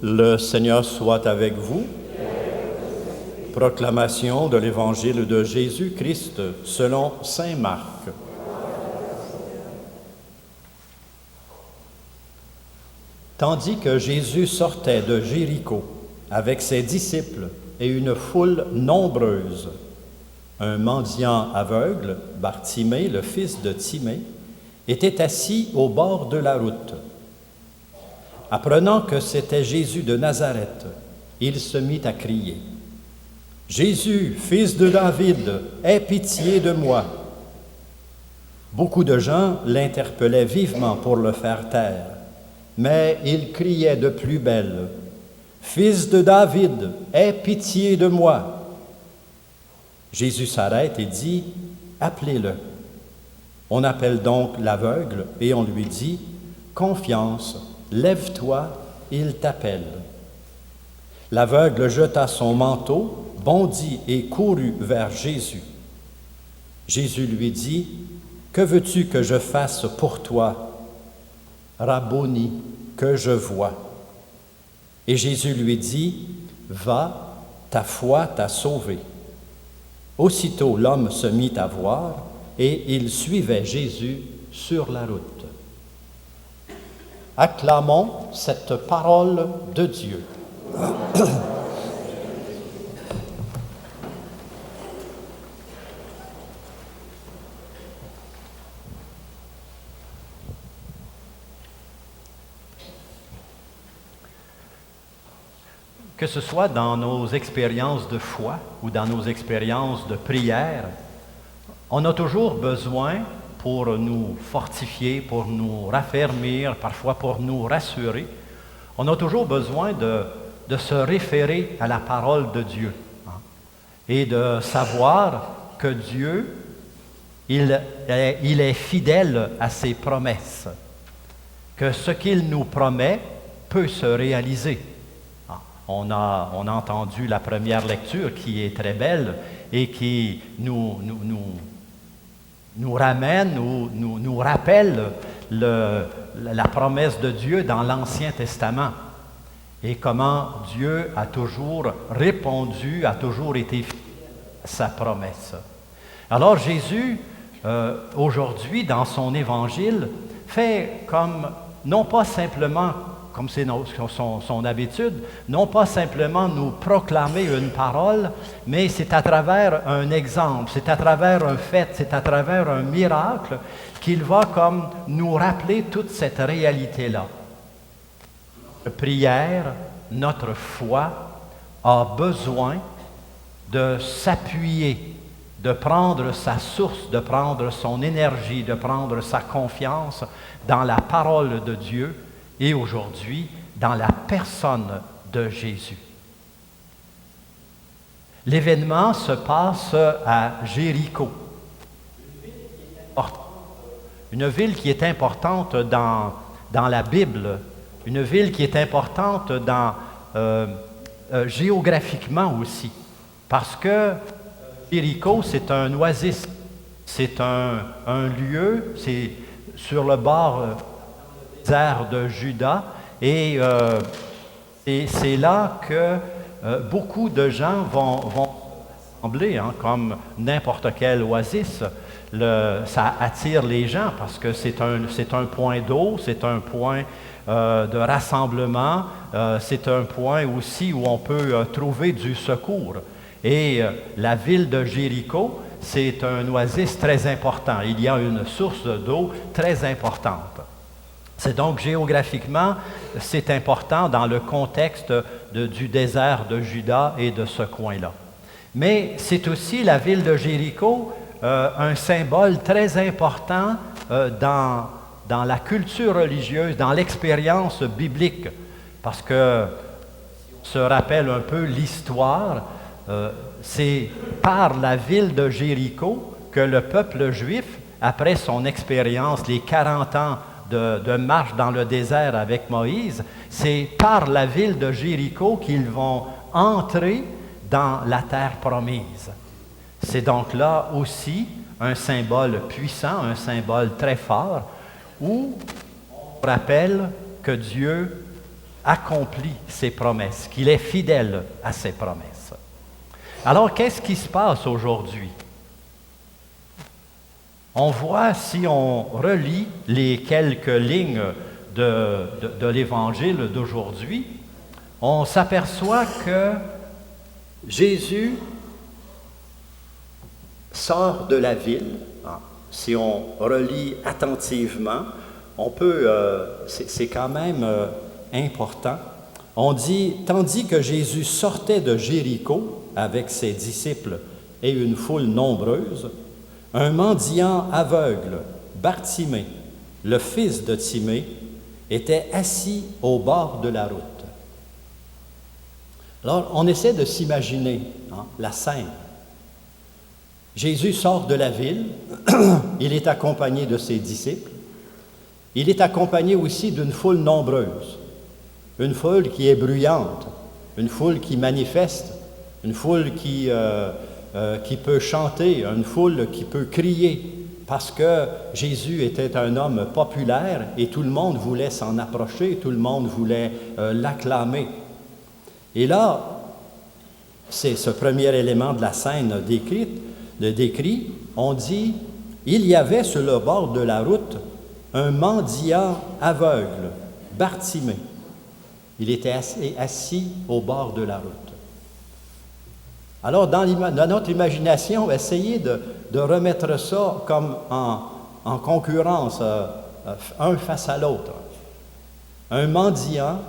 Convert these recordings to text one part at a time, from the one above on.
Le Seigneur soit avec vous. Proclamation de l'Évangile de Jésus-Christ selon saint Marc. Tandis que Jésus sortait de Jéricho avec ses disciples et une foule nombreuse, un mendiant aveugle, Bartimée, le fils de Timée, était assis au bord de la route. Apprenant que c'était Jésus de Nazareth, il se mit à crier : « Jésus, fils de David, aie pitié de moi !» Beaucoup de gens l'interpellaient vivement pour le faire taire, mais il criait de plus belle : « Fils de David, aie pitié de moi !» Jésus s'arrête et dit : « Appelez-le. » On appelle donc l'aveugle et on lui dit : « Confiance, lève-toi, il t'appelle. » L'aveugle jeta son manteau, bondit et courut vers Jésus. Jésus lui dit : « Que veux-tu que je fasse pour toi ? » « Rabboni, que je vois. » Et Jésus lui dit : « Va, ta foi t'a sauvé. » Aussitôt l'homme se mit à voir, et il suivait Jésus sur la route. Acclamons cette parole de Dieu. Que ce soit dans nos expériences de foi ou dans nos expériences de prière, on a toujours besoin, pour nous fortifier, pour nous raffermir, parfois pour nous rassurer, on a toujours besoin de se référer à la parole de Dieu, et de savoir que Dieu, il est fidèle à ses promesses, que ce qu'il nous promet peut se réaliser. On a entendu la première lecture qui est très belle et qui nous ramène ou nous rappelle la promesse de Dieu dans l'Ancien Testament et comment Dieu a toujours répondu, a toujours été fidèle à sa promesse. Alors Jésus, aujourd'hui, dans son Évangile, fait comme, non pas simplement comme c'est son habitude, non pas simplement nous proclamer une parole, mais c'est à travers un exemple, c'est à travers un fait, c'est à travers un miracle qu'il va comme nous rappeler toute cette réalité-là. Notre prière, notre foi a besoin de s'appuyer, de prendre sa source, de prendre son énergie, de prendre sa confiance dans la parole de Dieu, et aujourd'hui, dans la personne de Jésus. L'événement se passe à Jéricho, une ville qui est importante dans la Bible, une ville qui est importante géographiquement aussi, parce que Jéricho, c'est un oasis, c'est un lieu, c'est sur le bord désert de Juda, et c'est là que beaucoup de gens vont rassembler, comme n'importe quel oasis. Ça attire les gens parce que c'est un point d'eau, c'est un point de rassemblement, c'est un point aussi où on peut trouver du secours. Et la ville de Jéricho, c'est un oasis très important. Il y a une source d'eau très importante. C'est donc géographiquement, c'est important dans le contexte du désert de Juda et de ce coin-là. Mais c'est aussi la ville de Jéricho, un symbole très important dans la culture religieuse, dans l'expérience biblique. Parce que, si on se rappelle un peu l'histoire, c'est par la ville de Jéricho que le peuple juif, après son expérience, les 40 ans de marche dans le désert avec Moïse, c'est par la ville de Jéricho qu'ils vont entrer dans la terre promise. C'est donc là aussi un symbole puissant, un symbole très fort, où on rappelle que Dieu accomplit ses promesses, qu'il est fidèle à ses promesses. Alors, qu'est-ce qui se passe aujourd'hui? On voit, si on relit les quelques lignes de l'Évangile d'aujourd'hui, on s'aperçoit que Jésus sort de la ville. Si on relit attentivement, on peut, c'est quand même important. On dit, tandis que Jésus sortait de Jéricho avec ses disciples et une foule nombreuse, un mendiant aveugle, Bartimée, le fils de Timée, était assis au bord de la route. Alors, on essaie de s'imaginer la scène. Jésus sort de la ville, il est accompagné de ses disciples, il est accompagné aussi d'une foule nombreuse, une foule qui est bruyante, une foule qui manifeste, une foule qui peut chanter, une foule qui peut crier, parce que Jésus était un homme populaire et tout le monde voulait s'en approcher, tout le monde voulait l'acclamer. Et là, c'est ce premier élément de la scène décrit, on dit, il y avait sur le bord de la route un mendiant aveugle, Bartimée. Il était assis au bord de la route. Alors, dans notre imagination, essayez de remettre ça comme en concurrence, un face à l'autre. Un mendiant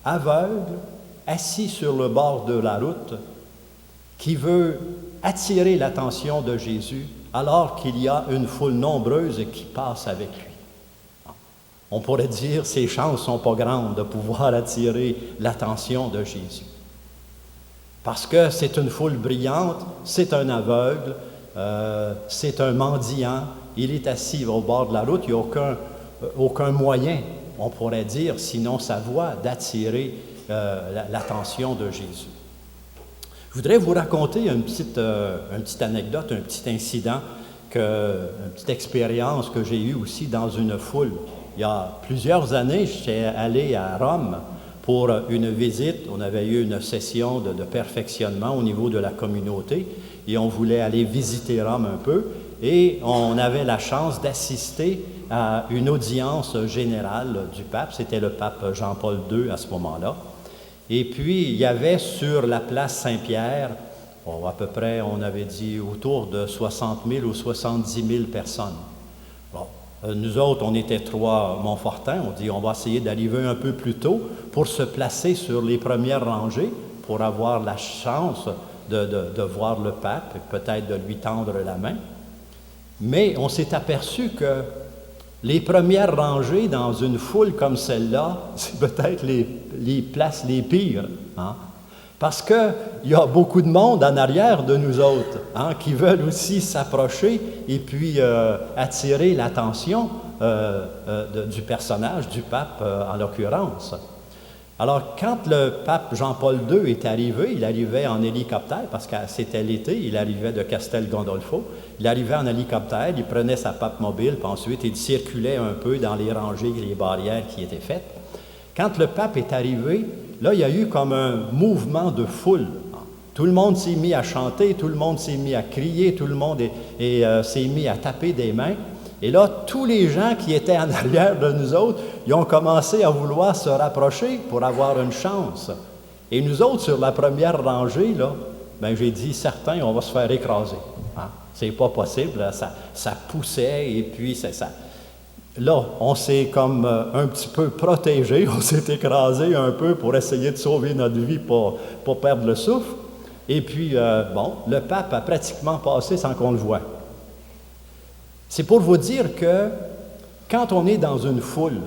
aveugle, assis sur le bord de la route, qui veut attirer l'attention de Jésus alors qu'il y a une foule nombreuse qui passe avec lui. On pourrait dire ses chances ne sont pas grandes de pouvoir attirer l'attention de Jésus. Parce que c'est une foule brillante, c'est un aveugle, c'est un mendiant, il est assis au bord de la route, il n'y a aucun moyen, on pourrait dire, sinon sa voix, d'attirer l'attention de Jésus. Je voudrais vous raconter une petite anecdote, un petit incident, une petite expérience que j'ai eue aussi dans une foule. Il y a plusieurs années, j'étais allé à Rome pour une visite. On avait eu une session de perfectionnement au niveau de la communauté et on voulait aller visiter Rome un peu. Et on avait la chance d'assister à une audience générale du pape. C'était le pape Jean-Paul II à ce moment-là. Et puis, il y avait sur la place Saint-Pierre, à peu près, on avait dit, autour de 60 000 ou 70 000 personnes. Bon, nous autres, on était 3 Montfortins. On dit, on va essayer d'arriver un peu plus tôt pour se placer sur les premières rangées, pour avoir la chance de voir le pape, et peut-être de lui tendre la main. Mais on s'est aperçu que les premières rangées dans une foule comme celle-là, c'est peut-être les places les pires. Parce qu'il y a beaucoup de monde en arrière de nous autres qui veulent aussi s'approcher et puis attirer l'attention du personnage, du pape en l'occurrence. Alors, quand le pape Jean-Paul II est arrivé, il arrivait en hélicoptère, parce que c'était l'été, il arrivait de Castel Gandolfo, il arrivait en hélicoptère, il prenait sa pape mobile, puis ensuite il circulait un peu dans les rangées, les barrières qui étaient faites. Quand le pape est arrivé, là, il y a eu comme un mouvement de foule. Tout le monde s'est mis à chanter, tout le monde s'est mis à crier, tout le monde s'est mis à taper des mains. Et là, tous les gens qui étaient en arrière de nous autres, ils ont commencé à vouloir se rapprocher pour avoir une chance. Et nous autres, sur la première rangée, là, ben j'ai dit, certains, on va se faire écraser. C'est pas possible, là, ça poussait et puis ça. Là, on s'est comme un petit peu protégé, on s'est écrasé un peu pour essayer de sauver notre vie, pour pas perdre le souffle. Et puis, le pape a pratiquement passé sans qu'on le voie. C'est pour vous dire que quand on est dans une foule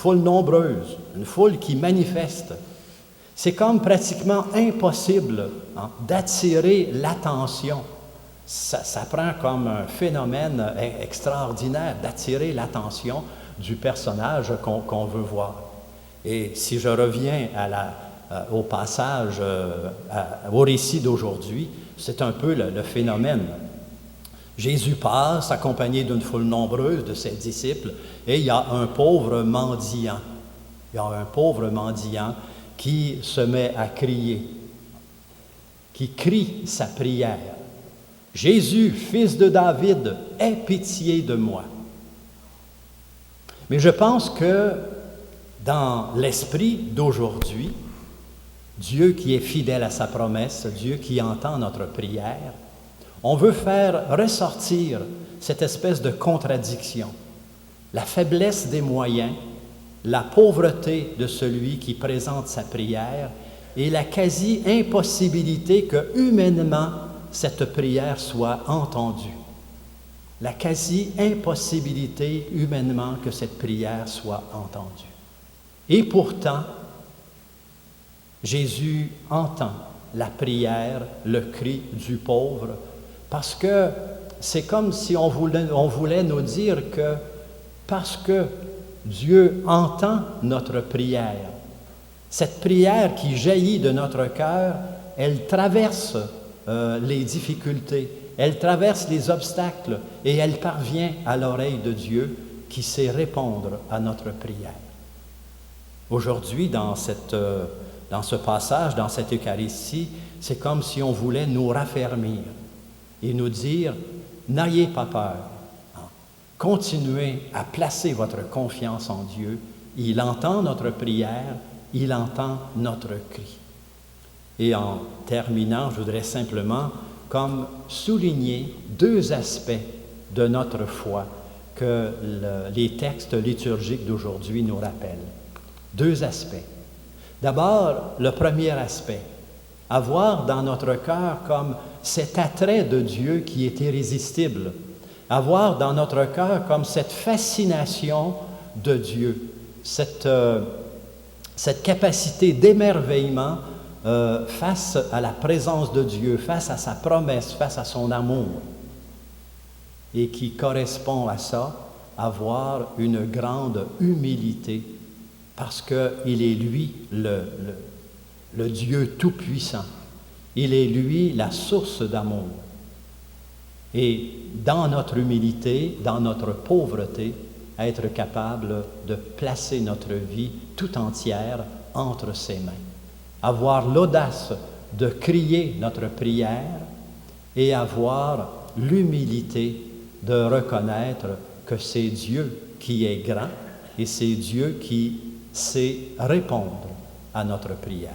nombreuse, une foule qui manifeste, c'est comme pratiquement impossible d'attirer l'attention. Ça prend comme un phénomène extraordinaire d'attirer l'attention du personnage qu'on veut voir. Et si je reviens au passage, au récit d'aujourd'hui, c'est un peu le phénomène. Jésus passe, accompagné d'une foule nombreuse de ses disciples, et il y a un pauvre mendiant. Il y a un pauvre mendiant qui se met à crier, qui crie sa prière. « Jésus, fils de David, aie pitié de moi. » Mais je pense que dans l'esprit d'aujourd'hui, Dieu qui est fidèle à sa promesse, Dieu qui entend notre prière, on veut faire ressortir cette espèce de contradiction, la faiblesse des moyens, la pauvreté de celui qui présente sa prière et la quasi-impossibilité que humainement cette prière soit entendue. La quasi-impossibilité humainement que cette prière soit entendue. Et pourtant, Jésus entend la prière, le cri du pauvre, parce que c'est comme si on voulait nous dire que parce que Dieu entend notre prière, cette prière qui jaillit de notre cœur, elle traverse les difficultés, elle traverse les obstacles et elle parvient à l'oreille de Dieu qui sait répondre à notre prière. Aujourd'hui, dans ce passage, dans cette Eucharistie, c'est comme si on voulait nous raffermir et nous dire « N'ayez pas peur, continuez à placer votre confiance en Dieu, il entend notre prière, il entend notre cri. » Et en terminant, je voudrais simplement comme souligner deux aspects de notre foi que les textes liturgiques d'aujourd'hui nous rappellent. Deux aspects. D'abord, le premier aspect, avoir dans notre cœur comme cet attrait de Dieu qui est irrésistible, avoir dans notre cœur comme cette fascination de Dieu, cette capacité d'émerveillement face à la présence de Dieu, face à sa promesse, face à son amour, et qui correspond à ça, avoir une grande humilité, parce qu'il est lui le Dieu tout-puissant. Il est lui la source d'amour. Et dans notre humilité, dans notre pauvreté, être capable de placer notre vie tout entière entre ses mains. Avoir l'audace de crier notre prière et avoir l'humilité de reconnaître que c'est Dieu qui est grand et c'est Dieu qui sait répondre à notre prière.